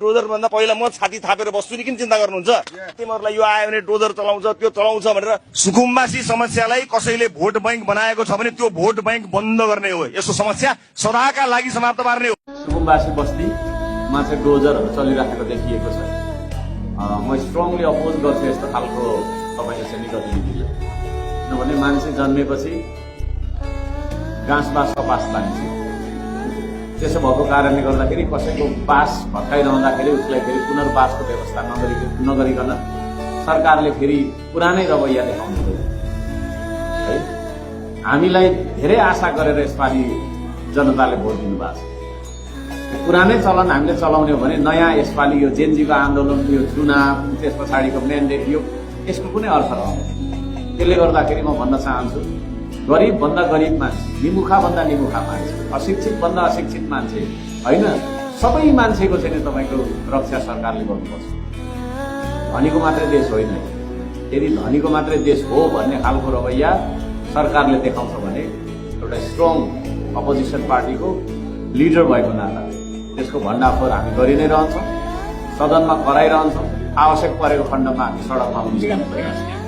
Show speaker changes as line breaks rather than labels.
dozer भन्दा पहिला म छाती थापेर बस्छु नि किन चिन्ता गर्नुहुन्छ तिमीहरूलाई यो आयो भने डोजर चलाउँछ त्यो चलाउँछ भनेर सुकुम्बासी समस्यालाई कसैले भोट बैंक बनाएको छ भने त्यो भोट बैंक बन्द गर्ने हो यसो समस्या सदाका लागि समाप्त पार्ने हो
सुकुम्बासी बस्तीमा चाहिँ डोजरहरू चलिराखेको देखिएको छ म स्ट्रङली अपोज गर्छु यस्तो खालको तपाईले चाहिँ गतिविधिले किनभने मान्छे जन्मेपछि गाँसबास कपास लान्छ त्यसो भएको कारणले गर्दाखेरि कसैको बास भत्काइरहँदाखेरि उसलाई फेरि पुनर्वासको व्यवस्था नगरिकन सरकारले फेरि पुरानै रवैया देखाउँदै है हामीलाई धेरै आशा गरेर यसपालि जनताले भोट दिनुभएको छ पुरानै चलन हामीले चलाउने हो भने नयाँ यसपालि यो जेनजीको आन्दोलन यो चुनाव त्यस पछाडिको म्यान्डेट यो यसको कुनै अर्थ रहँदैन त्यसले गर्दाखेरि म भन्न चाहन्छु गरिब भन्दा गरिब मान्छे निमुखा भन्दा निमुखा मान्छे अशिक्षित भन्दा अशिक्षित मान्छे होइन सबै मान्छेको चाहिँ तपाईँको रक्षा सरकारले गर्नुपर्छ धनीको मात्रै देश होइन यदि धनीको मात्रै देश हो भन्ने खालको रवैया सरकारले देखाउँछ भने एउटा स्ट्रङ अपोजिसन पार्टीको लिडर भएको नाता त्यसको भण्डाफोर हामी गरि नै रहन्छौँ सदनमा कराइरहन्छौँ आवश्यक परेको खण्डमा हामी सडकमा निस्कन प्रयास